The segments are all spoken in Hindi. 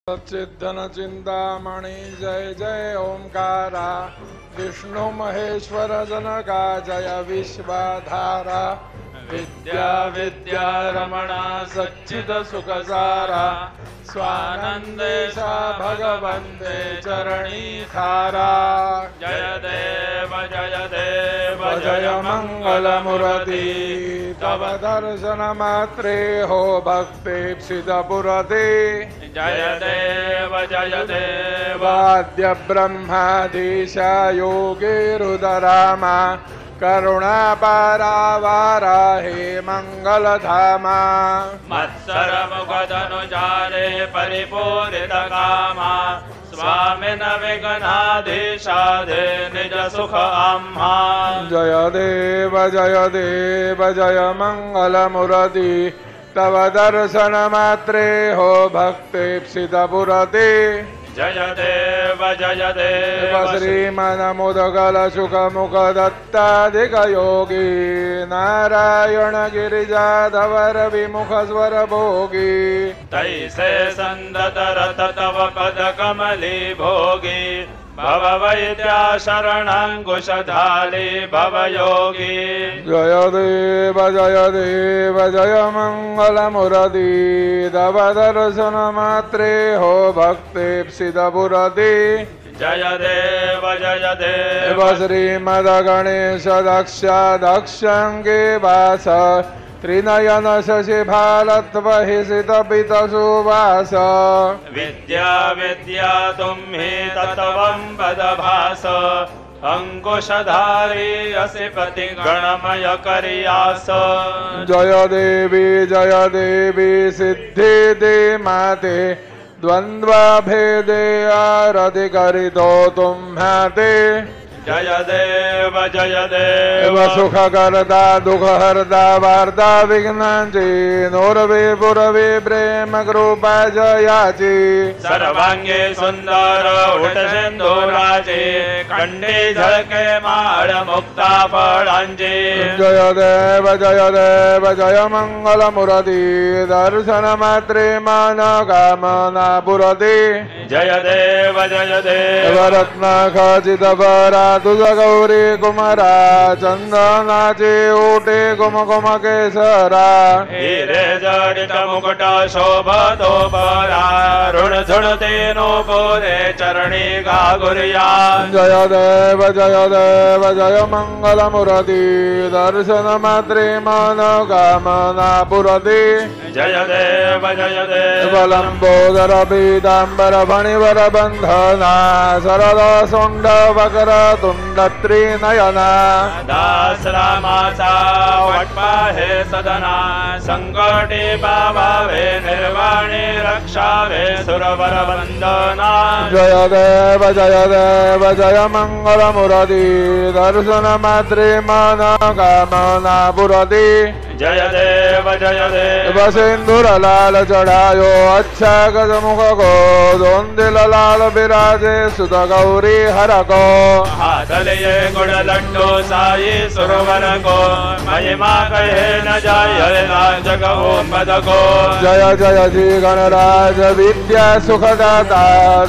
सच्चिदन चिंतामणि जय जय ओंकारा विष्णु महेश्वर जनका जय विश्वधारा विद्या विद्या रमणा सच्चिद सुखसारा स्वानंदेशा भगवन्ते चरणी खारा जय देव जय मंगल मुरती तव दर्शन मात्रे हो भक्तिप्सित पुरते जय देव वाद्य ब्रह्माधीशा योगे रुदरामा करुणा पारावारा हे मंगल धामा मत्सर मुखधनुजारे परिपूरित कामा स्वामिन विघ्नाधीशाधे निज सुख आम्हा जय देव जय मंगल मुरती तव दर्शन मात्रे हो भक्तिप्सित पुरते जय देव श्रीमन्मुदगल सुख मुख दत्ताधिक योगी नारायण गिरिजाधवर विमुख स्वर भोगी तैसे संदत रत तव पद कमली भोगी भव वैद्या शरणांकुशधारी भव योगी जय देव जय मंगल मुरती तव दर्शन मात्रे हो भक्तिप्सित पुरती जय देव श्रीमद गणेश दक्षांगे वास त्रिनयन शशि भालत्वहिषित पित सुवास विद्या तुम्हि तत्त्वं पदभास अंकुशधारी असि प्रति गणमय करियास जय देवी सिद्धि दे माते द्वंद्व भेदे आरति करितो तुम्हाते जय देव सुख करता दुख हरता वार्ता विघ्नांची नोरवे पुरवे प्रेम कृपा जयाची सर्वांगे सुंदर उठ सिंधुराचे कंडे झळके माळ मुक्ता फळांचे जय देव जय मंगल मुरती दर्शन मात्रे मान कामना पुरती जय देव रत्न खचित परा तुझ गौरी कुमारा चंदनाचे ओटे कुम केसरा हिरे जडित मुकुट शोभतो परा ऋण झुणते नो बोरे चरणी गागुरिया जय देव जय मंगल मुरती दर्शन मात्रे मन कामना पुरती जय देव लंबोदर पीतांबर फणिवर बंधना शरद सुंड वकर तुंडत्री नयना दास रामाचा वटपा हे सदना संकटे पावावे निर्वाणे रक्षावे सुरवर वंदना जय देव जय मंगल मुरती दर्शन मात्रे मन कामना पुरती जय देव सिंदूर लाल चढ़ायो अच्छा गजमुख को दोंदिल लाल बिराजे सुत गौरी हर को हाथ लिए गुड़ लड्डू साई सुरवर को महिमा कहे न जाय जगो पद को जय श्री गणराज विद्या सुखदाता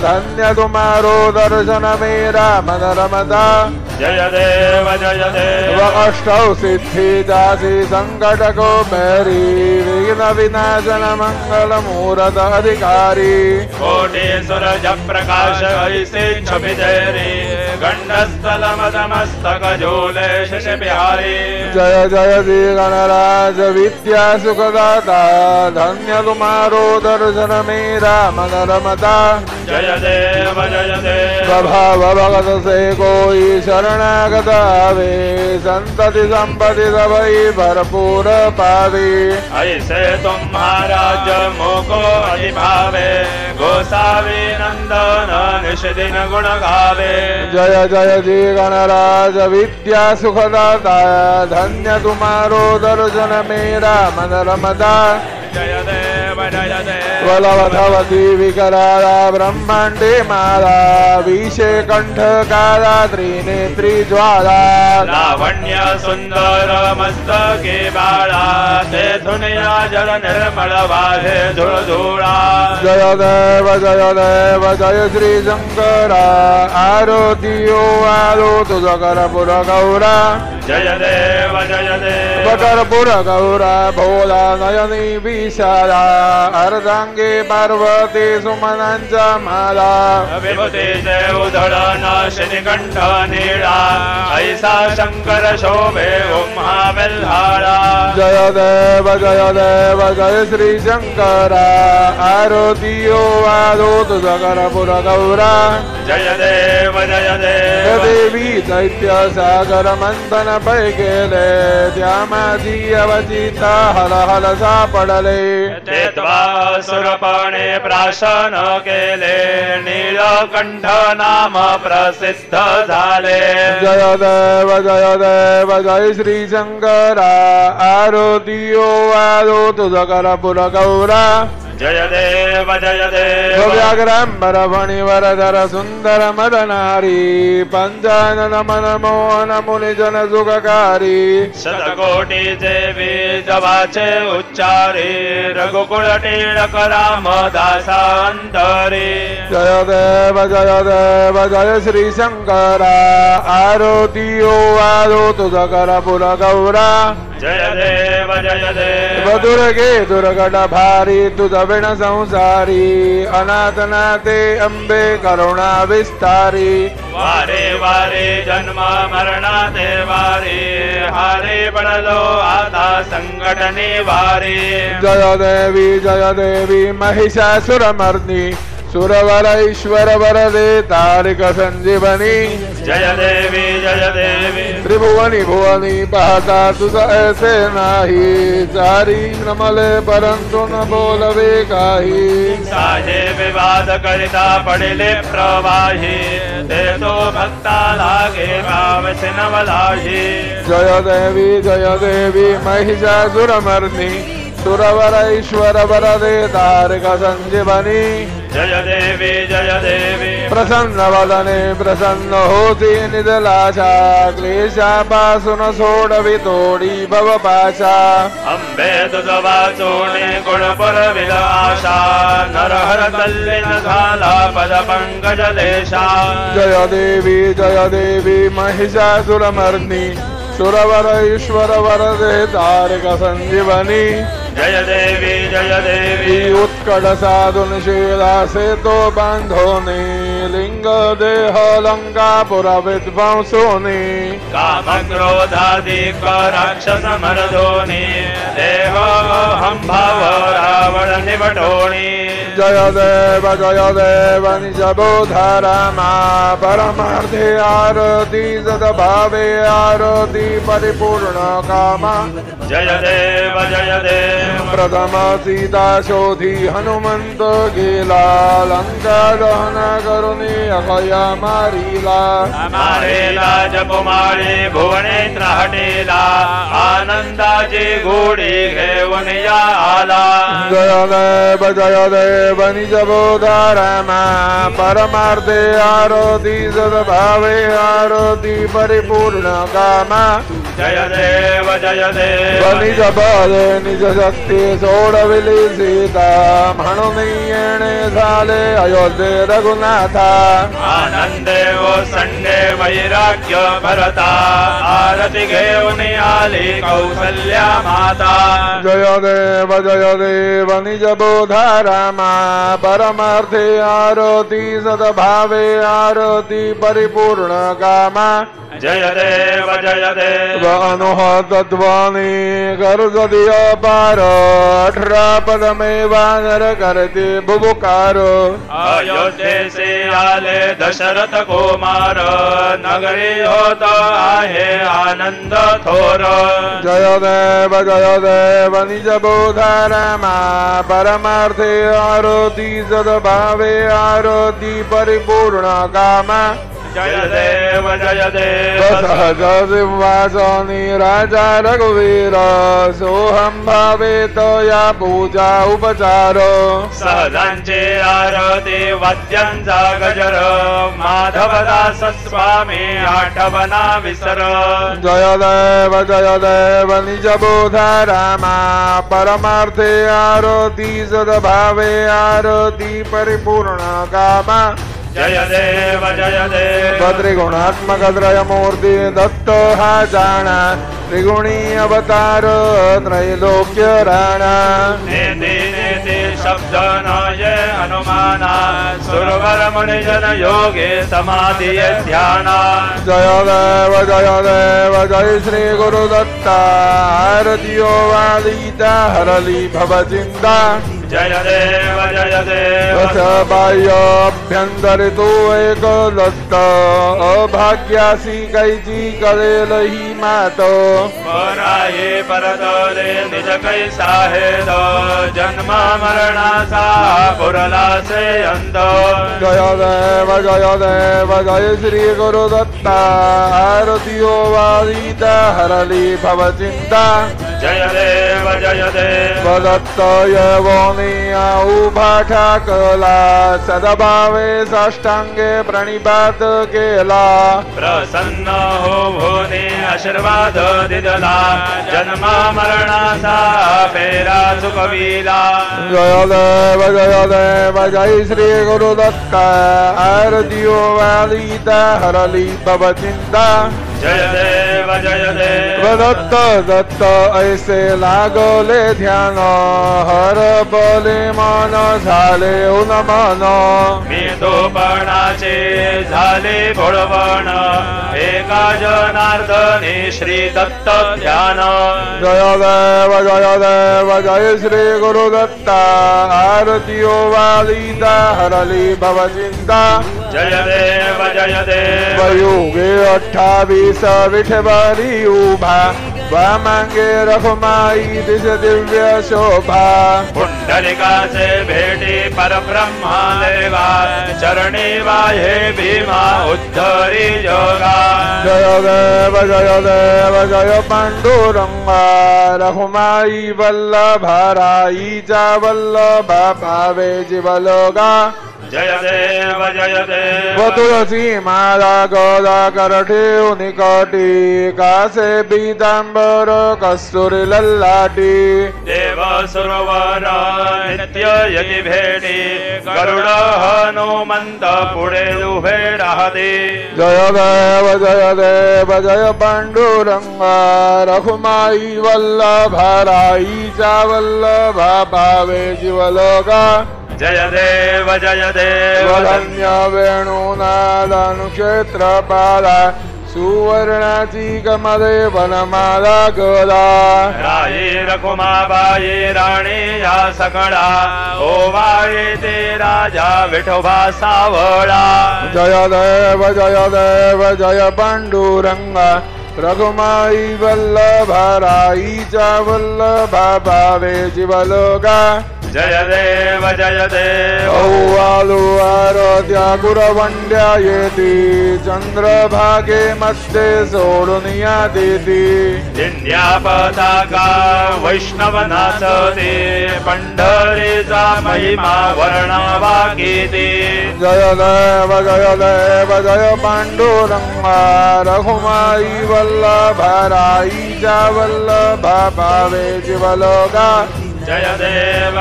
धन्य तुम्हारो दर्शन मेरा मन रमता जय देव अष्टौ सिद्धि दासी संकट को मेरी विघ्न विनाशन मंगल मूरत अधिकारी कोटि सूरज प्रकाश ऐसे छबिदेरी गंडस्थल मदमस्तक झूले शश बिहारी जय श्री गणराज विद्या सुखदाता धन्य तुम्हारो दर्शन मेरा मन रमता जय देव स्वभाव भगत से कोई शरणागत आवे संतति संपत्ति सबई भरपूर पावे ऐसे तुम्हारा मोको अधिभावे गोसावी नंदन निषदिन गुण गावे जय श्री गणराज विद्या सुखदाता धन्य तुम्हारो दर्शन मेरा मन रमता जय देव वलवधवती विकराला ब्रह्मांडे माला विषे कंठकाला त्रिनेत्री ज्वाला लावण्य सुंदर मस्तके बाळा तेथून या जल निर्मळ वाहे धुळधुळा जय देव जय श्री शंकरा आरतीयो आलो तुझ करपुर गौरा जय देव कर्पूर गौरा भोला नयनी विशाला अर्धांगे पार्वती सुमनांच्या माला विभूतीचे उधळ नाशिनी कंठ निळा ऐसा शंकर शोभे उम्हा बेल्हाळा जय देव जय श्री शंकरा आरतीयो आलो तुझ करपुर गौरा जय देव देवी दैत्य सागर मंथन पै गेले त्यामाजी अवचिता हल हल सापडले सुरपणे प्राशन केले नीलकंठ नाम प्रसिद्ध झाले जय देव जय श्री शंकरा आरतीयो आलो तुझ करपुर गौरा जय देव व्याघ्रांबर फणिवरधर सुंदर मदनारी पंचानन मन मोहन मुनिजन सुखकारी शतकोटीचे बीजवाचे उच्चारी रघुकुळ टिळक रामदासांतरी जय देव जय श्री शंकरा आरतीयो आलो तुझ करपुर गौरा जय देव दुर्गे दुर्गट भारी तुझ विण संसारी अनाथनाथे अंबे करुणा विस्तारी वारे वारे जन्म मरणाते वारे हारे पडलो आता संकट निवारे जय देवी महिषासुरमर्दिनी सुरवर ईश्वर वरदे तारिक संजीवनी जय देवी त्रिभुवनी भुवनी पाहता तुझ ऐसे नाही चारी नमले परंतु न बोलवे काही साजे विवाद करिता पडिले प्रवाही ते तो भक्ता लागे भावसे नवलाही जय देवी महिषासुरमर्दिनी सुरवर ईश्वर वरदे तारिक संजीवनी जय देवी प्रसन्न वदने प्रसन्न होती निजलाशा क्लेशापासून सोडवी तोडी भवपाशा अंबे तुझ वाचोणे गुणपुर विलाशा नरहर तल्लीन झाला पद पंकज देशा जय देवी महिषासुरमर्दिनी सुरवर ईश्वर वरदे तारिक संजीवनी जय देवी उत्कट साधुनशीला से तो बांधोनी लिंग देह लंकापुर विद्वांसोनी काम क्रोधादिक राक्षस मर्दोनी देह हम भाव रावण निवटोणी जय देव निजबोधारामा परमार्थे आरती सद्भावे आरती परिपूर्ण कामा जय देव प्रथम सीता शोधी हनुमंत गेला लंका दहन करुणी अभया मारिला जपमाळे भुवनेत्र हटेला आनंदाची घोडी घेऊन या आला जय देव निजबोधारामा परमार्थे आरती सद्भावे आरती परिपूर्ण कामा जय देव निज बल निज शक्ती सोडविली सीता म्हणून येणे झाले अयोध्ये रघुनाथा आनंदे ओ संडे वैराग्य भरता आरती घेऊन आली कौसल्या माता जय देव निज बोधारामा परमार्थे आरती सद्भावे आरती परिपूर्ण कामा जय देव अनुहतत्वानी कर्जदिय पार 18 पदमे वानर करते बुबुकार अयोध्येचे आले दशरथ कुमार नगरी होत आहे आनंद थोर जय देव निज बोधारामा परमार्थे आरती सद्भावे आरती परिपूर्ण कामा जय देव सहज सिंहासनी राजा रघुवीर सोहम भावे तया पूजा उपचार सहजांचे आरती वाद्यांचा गजर माधवदास स्वामी आठवना विसर जय देव निज बोधा रामा परमार्थे आरती सद्भावे आरती परिपूर्ण कामा जय देव त्रिगुणात्मक त्रयमूर्ति दत्त हा जाना त्रिगुणी अवतार त्रैलोक्य राणा नेति नेति शब्द नये अनुमाना सुरवर मुनिजन योगे समाधि ध्याना जय देव जय श्री गुरुदत्ता आरतियो वादिता हरली भवचिंता जय देव बाह्याभ्यंतरितो एक दत्त अभाग्यासी कैची करेल ही मात पराये परतले निज कैसा हेद जन्म मरणाचा पुरला से अंध जय देव जय श्री गुरुदत्ता आरतियो वादिता हरली भवचिंता जय देव दत्त यवनिया उभा ठाकला सदभावे साष्टांगे प्रणिपात केला प्रसन्न हो भोने आशीर्वाद दिदला जन्म मरणाचा फेरा चुकविला जय देव जय श्री गुरुदत्ता आरतियो वादिता हरली भवचिंता जय देव दत्त ऐसे लागले ध्यान हर बले मन झाले उन्मन मी दोपणाचे झाले बोळवण एका जनार्दने श्री दत्त ध्यान जय देव जय श्री गुरुदत्ता आरतियो वादिता हरली भवचिंता जय देव युगे 28 विठभरी उभा वामांगे रखुमाई दिश दिव्य शोभा पुंडलिकाचे भेटी परब्रह्मा देवा चरणी वाहे भीमा उद्धरी जोगा जय देव जय पांडुरंगा रखुमाई वल्लभाराई चा वल्लभा भावे जीवलोगा जय देव तुलसी माला गोदा करठे निकटी कासे पीतांबर कस्तुरी लल्लाटी देव सरोवर नित्य यगी भेटी गरुड हनुमंत पुढे उभे राहते जय देव जय पांडुरंगा रखुमाई वल्लभाराई चा वल्लभा भावे जीवलोका जय देव धन्य वेणुनादानुक्षेत्रपाला सुवर्णाची कमले वनमाला गदा राये रखुमाबाई राणी या सकळा ओवाळे ते राजा विठोबा सावळा जय देव जय पांडुरंगा रघुमाई वल्लभाराईचा वल्लभा भावे जीवलोका जय देव औवालु आरत्या गुरवंड्या येती चंद्रभागे मध्ये सोडून या देती दिंड्या पताका वैष्णव नाचते पंढरीचा महिमा वर्णावा गीते जय देव जय पांडुरंगा रघुमाई वल्लभाराईचा वल्लभा भावे जीवलोका जय देव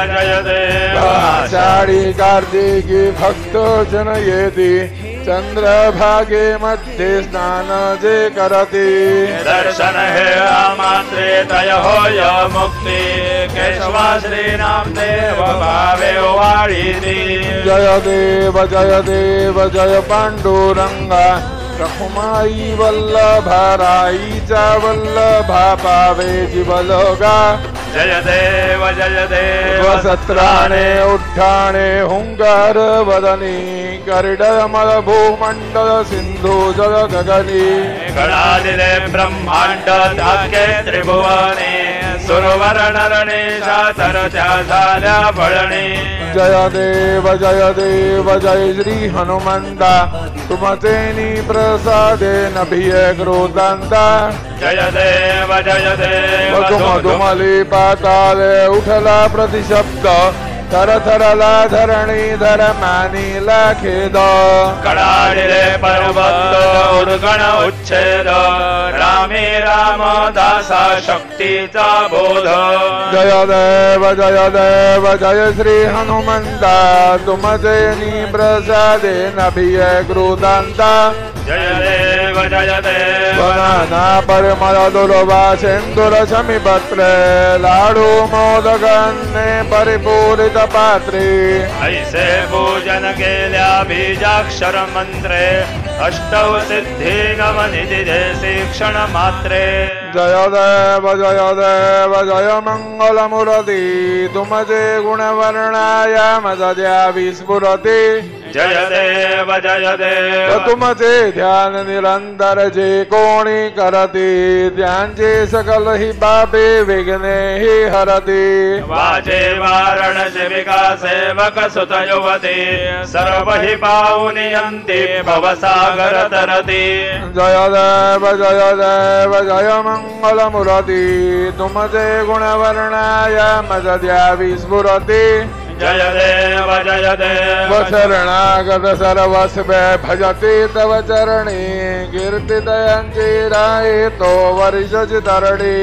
आषाढी कार्तिकी भक्त जन येती चंद्रभागे मध्ये स्नान जे करते दर्शन हे मात्रे तय होय मुक्ती केशवा श्री नामदेव भावे वाळीती जय देव जय पांडुरंगा रखुमाई वल्लभाराईचा वल्लभा भावे जीवलोका जय देव सत्राणे उठाणे हुंकार वदनी करिडमल भूमंडल सिंधू जल गगनी गणादिले ब्रह्मांड धाके त्रिभुवने सुरवरणरणेशा तरत्या झाल्या फळणी जय देव जय श्री हनुमंता तुमचे नी प्रसादे नभिय क्रोधांता जय देव धुमधुमली पाताले उठला प्रतिशब्द थर थरला धरणी धर्मानीला खेद कडाडिले पर्वत उर्गण उच्छेद रामे रामदासा शक्तीचा बोध जय देव जय श्री हनुमंता तुमचे नी प्रसादे नभिय क्रोधांता जय देव वनाना परिमल दुर्वा सिंदूर समीपत्रे लाडू मोदकान्ने परिपूरित पात्रे ऐसे पूजन केल्या बीजाक्षर मंत्रे अष्टौ सिद्धी नवनिधि शिक्षण मात्रे जय देव जय मंगल मूर्ति तुमचे गुणवर्णाय मदद्या विस्फुरति जय देव तुमचे ध्यान निरंतर जे कोणी करती त्यांचे सकल ही बाबे विघ्ने ही हरती वाजे वारणसी विकासेवक सुत युवती सर्व हि पाहुनियंती भवसागर तरती जय देव जय मंगल मूर्ति तुमचे गुणवर्णाय मदद्या विस्फुरति जय देव शरणागत सर्वस्व भजते तव चरणी कीर्तिदयांची राये तो वर्षच धरणी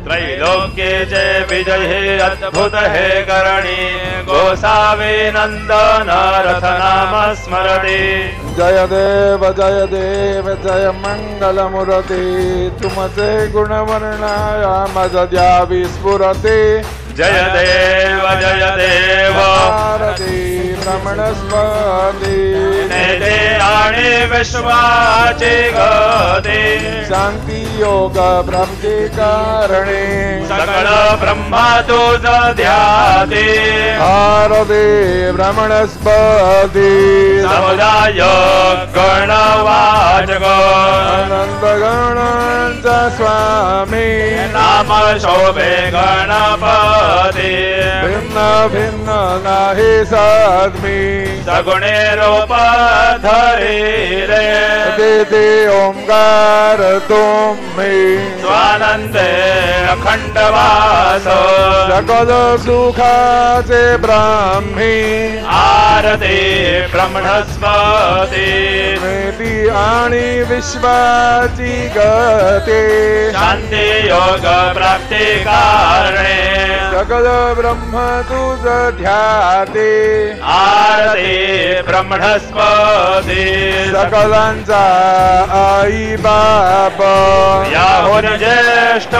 त्रैलोक्येचे विजय हे अद्भुत हे करणी गोसावे नंदन रथ नाम स्मरणे जय देव जय मंगल मूर्ति तुमचे गुणवर्णाय मदद्या विस्फुरति जय देव भारती ब्रह्मणस्पती नेते आणि विश्वाचे गते शांती योग प्राप्ती कारणे सकळ ब्रह्मा तुझ ध्याते भारती ब्रह्मणस्पती समुदाय गणवाचक अनंत गणांचा स्वामी नाम शोभे गणपती भिन्न भिन्न नाही साध्मी सगुणे रूप धरी रे देते ओंकार तुम्ही स्वानंदे अखंड वास सकल सुखाचे ब्राह्मी आरती ब्रह्मणस्पती मेती आणि विश्वाची गते शांती योग प्राप्ती कारणे सकल ब्रह्म तुझ ध्याते आरती ब्रह्मणस्पती सकलांचा आई बाप याहुन ज्येष्ठ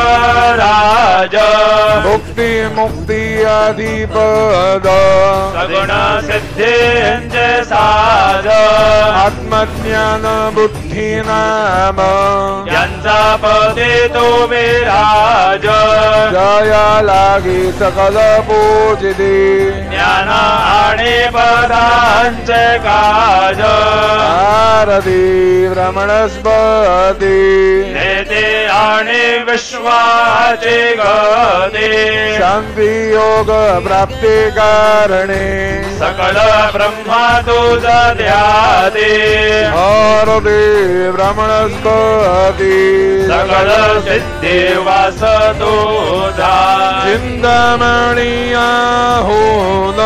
राज मुक्ती मुक्ती अधिपद सगुण सिद्धींचे साज आत्मज्ञान बुद्धी नाम यांचा पती तो विराज जया लागी सकल पूजिती ज्ञान आणि पदांचे काज आरती ब्रह्मणस्पती नेते आणि विश्वाची गती शांती योग प्राप्ती कारणे सकल ब्रह्मा तुझ ध्याते आरती ब्रह्मणस्पती सकल सिद्धी वास तुझा चिंतामणी आहोन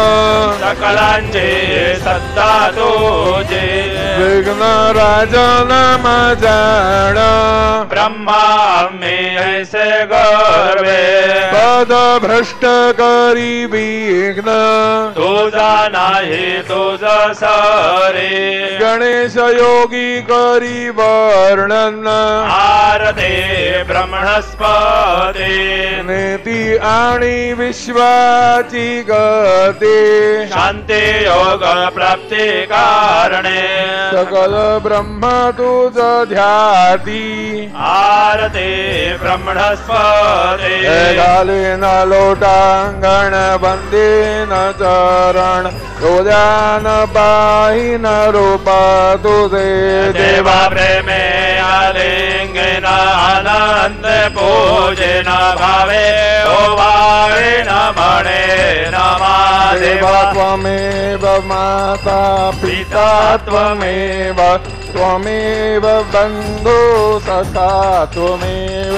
सकलांचे सत्ता तुझे विघ्न राजन जाण ब्रह्मा मे ऐसे गर्वे पद भ्रष्ट करी विघ्न तुझा नाही तुझ सरे गणेश योगी करी वर्णन आरते ब्रह्मणस्पती नेती आणि विश्वाची गते शांती योग प्राप्ती कारणे सकल ब्रह्म तुझ ध्याती आरते ब्रह्मणस्पती घालीन लोटांगण बंदीन चरण हृदयान पाहीन रूप तुझे देवा प्रेमे आलिङ्गेन अनन्त पूजेन भावे भावेन मणेन देवा त्वमेव माता पिता त्वमेव त्वमेव बन्धु सखा त्वमेव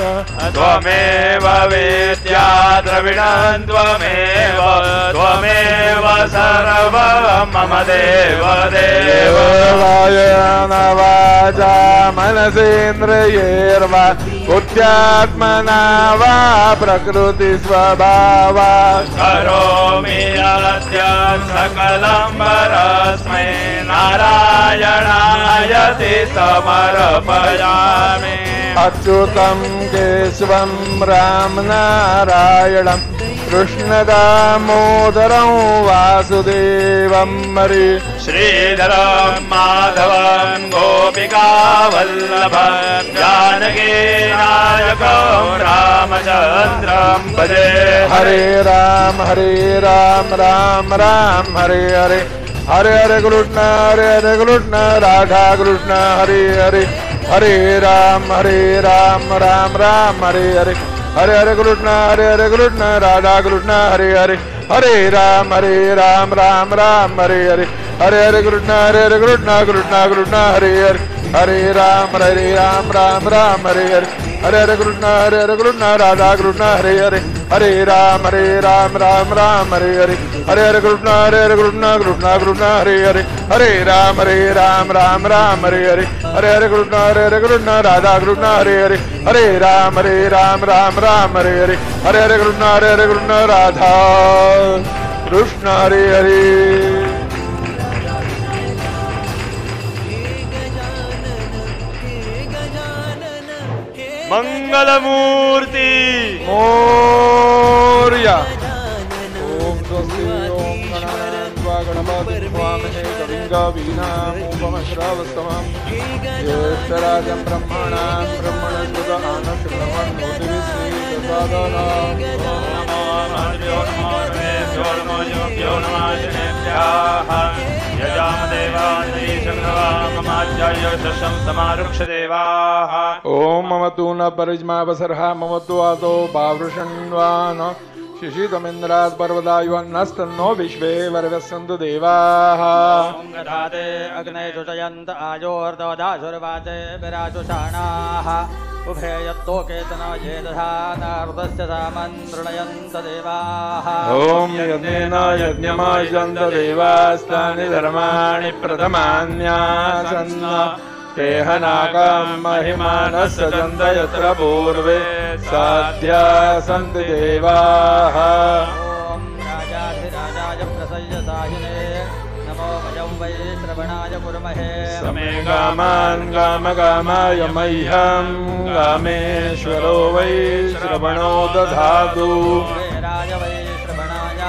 त्वमेव विद्या द्रविणं त्वमेव त्वमेव सर्वं मम देव देव वायन वाचा मनसेन्द्रियैर्वा बुद्ध्यात्मना वा प्रकृति स्वभावा करोमि अद्य सकलं परस्मै नारायणाय समर्पयामि अच्युतं केशवं राम नारायणं कृष्णदामोदरं वासुदेवं हरि श्रीधरं माधवं गोपिकावल्लभं जानकीनायकं रामचन्द्रं भजे हरे राम राम राम हरे हरे हरे हरे कृष्ण राधा कृष्ण हरे हरे हरे राम राम राम हरे हरे हरे हरे कृष्ण राधा कृष्ण हरे हरे हरे राम राम राम हरे हरे हरे हरे कृष्ण कृष्ण कृष्ण हरे हरे हरे राम राम राम हरे हरे हरे हरे कृष्ण राधा कृष्ण हरे हरे हरे राम राम राम हरे हरे हरे हरे कृष्ण कृष्ण कृष्ण हरे हरे हरे राम राम राम हरे हरे हरे हरे कृष्ण राधा कृष्ण हरे हरे हरे राम राम राम हरे हरे हरे हरे कृष्ण राधा कृष्ण हरे हरे मंगलमूर्ति मोर्या ओम स्वस्ति ओम गणानान्वा गणपति स्वामिने कविङ्गवीनामुपमश्रवस्तमं ज्येष्ठराजं ब्रह्मणां ब्रह्मणस्पत आनश्रवन्नोतिभिश्रीप्रसादनाम् ओम मम तु न परिज्मावसरः मम तु आदौ बावृषण्वान् शिशितमिन्द्रात् पर्वदायुवन्नस्तन्नो विश्वे वरवस्सन्तु देवाः गदाते अग्ने शुचयन्त आयोर्दवदाशुर्वाचे विराजुषाणाः उभे यत्तोकेतन ये दधानार्दस्य सामन्त्रणयन्त देवाः ओम यज्ञेन यज्ञमायन्त देवास्तानि धर्माणि प्रथमान्यासन्न तेहनाकं महिमानः सजन्त यत्र पूर्वे साध्या सन्ति देवाः ॐ राजाधिराजाय प्रसय्यसाहिने नमो वयं वै श्रवणाय कुर्महे समे कामान् कामकामाय मह्यं कामेश्वरो वै श्रवणो दधातु राज वै श्रवणाय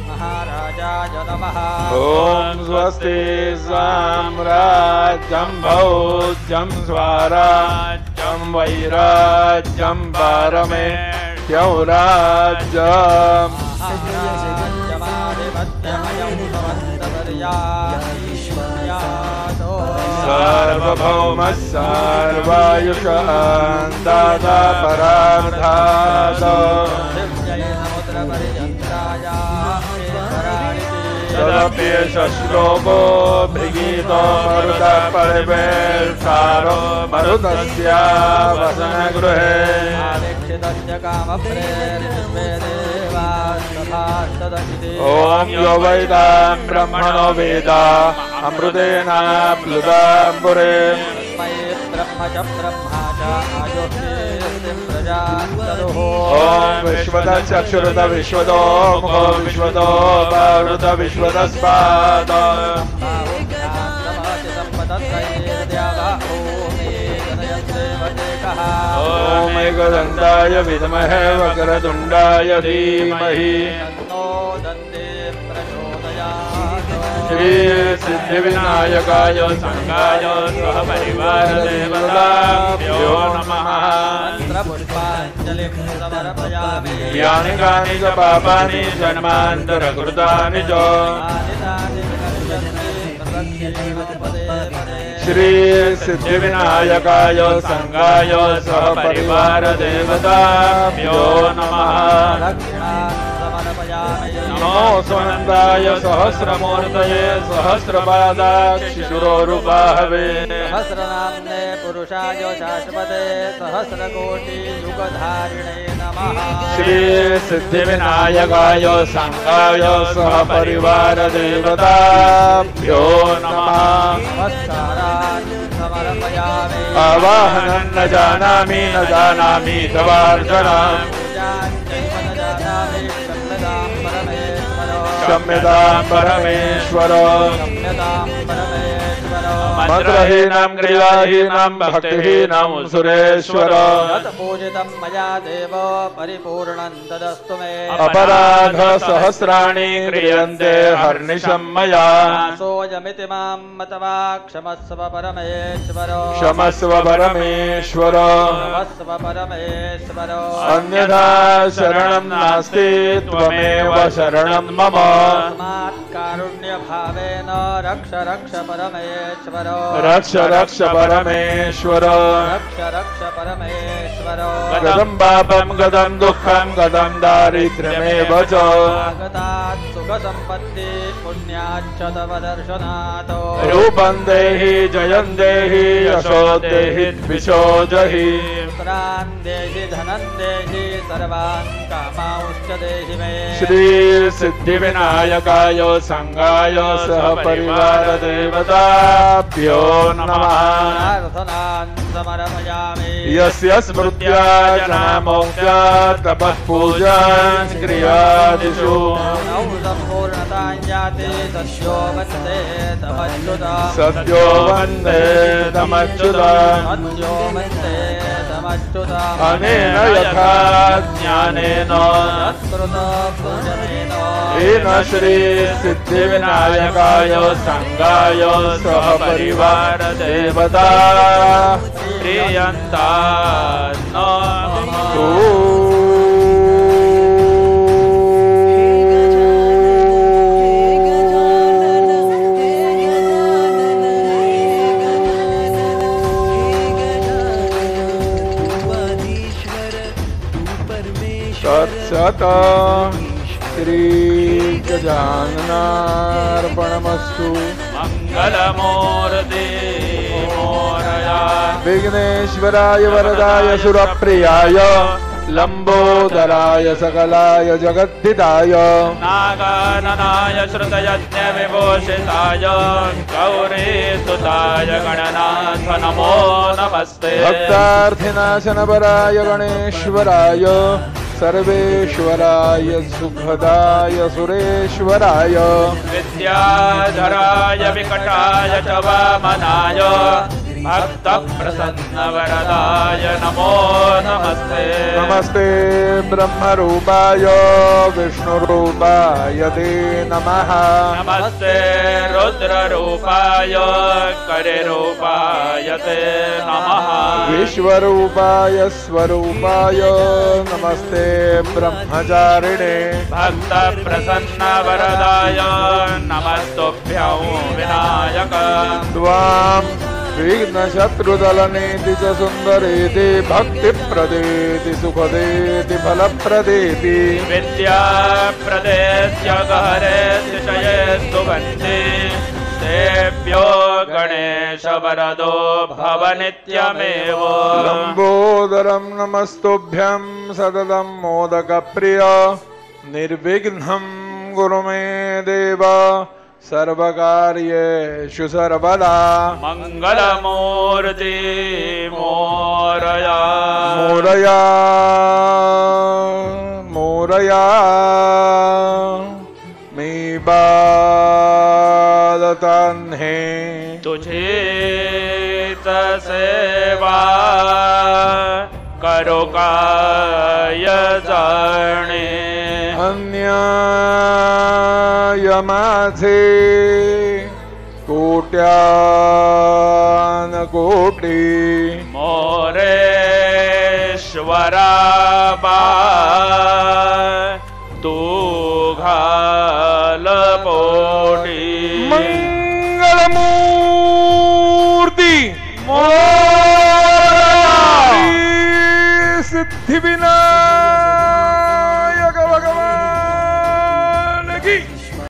महाराजाय नमः ओम स्वस्ति साम्राज्यं भौज्यं स्वराज्यं वैराज्यं पारमेष्ठ्यं राज्यम् सार्वभौमः सर्वायुषः दाता परार्थात् तदप्येष श्लोको भृगीतो मरुतः परिवेशारो मरुतस्य वसनगृहे ॐ यो वैदां ब्रह्मणो वेद अमृतेनाप्लुताम्बुरे ॐ विश्वतश्चक्षुरुत विश्वतो मुखो विश्वतो पावृत विश्वतस्पाद ॐ एकदन्ताय विद्महे वक्रतुण्डाय धीमहि श्री सिद्धिविनायकाय संगाय सहपरिवारदेवताभ्यो नमः यानि कानि च पापानि जन्मान्तरकृतानि च श्री सिद्धिविनायकाय संगाय सहपरिवार देवताभ्यो नमः। नमो सुनंदाय सहस्रमूर्तये सहस्रपादाक्षिशुरोरुबाहवे सहस्रनाम्ने पुरुषाय शाश्वते सहस्रकोटियुगधारिणे नमः। श्री सिद्धिविनायकाय संगाय सहपरिवार देवताभ्यो नमः। नमस्कारान् समर्पयामि। आवाहनं न जानामि तवार्चनाम् क्षम्यतां परमेश्वर मंत्रहीनां क्रियाहीनां भक्तिहीनां सुरेश्वर पूजितं मया देव परिपूर्णं तदस्तु मे। अपराध सहस्राणि क्रियन्ते हर्निशं मया सोऽयमिति मां मतवा क्षमस्व परमेश्वर। क्षमस्व परमेश्वर क्षमस्व परमेश्वर। अन्यथा शरणं नास्ति त्वमेव शरणं मम। तस्मात् कारुण्यभावेन रक्ष रक्ष परमेश्वर। रक्ष रक्ष परमेश्वर रक्ष रक्ष परमेश्वर। गतं पापं गतं दुःखं गतं दारिद्र्यमेव च आगतात् सुखसम्पत्ति पुण्याच्च तव दर्शनात्। रूपं देहि जयं देहि यशो देहि द्विषो जहि पुत्रान् देहि धनं देहि सर्वान् कामांश्च देहि मे। श्री सिद्धिविनायकाय संगाय सहपरिवार देवताभ्यो नमः। प्रार्थनान् समर्पयामि। यस्य स्मृत्या जनामोक्त्या तपः पूजां क्रियादिषु नौ सम्पूर्णतां याति सद्यो वन्दे तमच्युतम्। सद्यो वन्दे तमच्युतम्। सद्यो वन्दे तमच्युतम्। अनेन यथा ज्ञानेन तत्कृतपूजनेन येन श्री सिद्धिविनायकाय संगाय सहपरिवार देवता प्रियन्ता नमः। तत्सत श्री गजाननार्पणमस्तु। मङ्गलमूर्ति मोरया विघ्नेश्वराय वरदाय सुरप्रियाय लंबोदराय सकलाय जगद्धिताय नागाननाय श्रुतयज्ञविभूषिताय गौरीसुताय गणनाथ नमो नमस्ते। भक्तार्थिनाशनपराय गणेश्वराय सर्वेश्वराय सुखदाय सुरेश्वराय विद्याधराय विकटाय च वामनाय भक्तप्रसन्नवरदाय नमो नमस्ते। नमस्ते ब्रह्मरूपाय विष्णुरूपाय ते नमः। नमस्ते रुद्ररूपाय करिरूपाय ते नमः। विश्वरूपाय स्वरूपाय नमस्ते ब्रह्मचारिणे भक्तप्रसन्नवरदाय नमस्तुभ्यं विनायक। त्वां विघ्नशत्रुदलनेति च सुन्दरेति भक्तिप्रदेति सुखदेति फलप्रदेति विद्याप्रदेस्य गहरेतिशये सुगन्धि तेभ्यो गणेश वरदो भव नित्यमेव। लम्बोदरं नमस्तुभ्यं सततं मोदकप्रिय निर्विघ्नं कुरु मे देव सर्वकार्येषु सर्वदा। मङ्गलमूर्ति मोरया मोरया मोरया मी बादतान्हे तुझे सेवा करो काय जाणे अन्याय माझे कोट्यान कोटी मोरेश्वरा बा तू घाल पोटी मंगल मंगलमूर्ति मोरया सिद्धि विनायक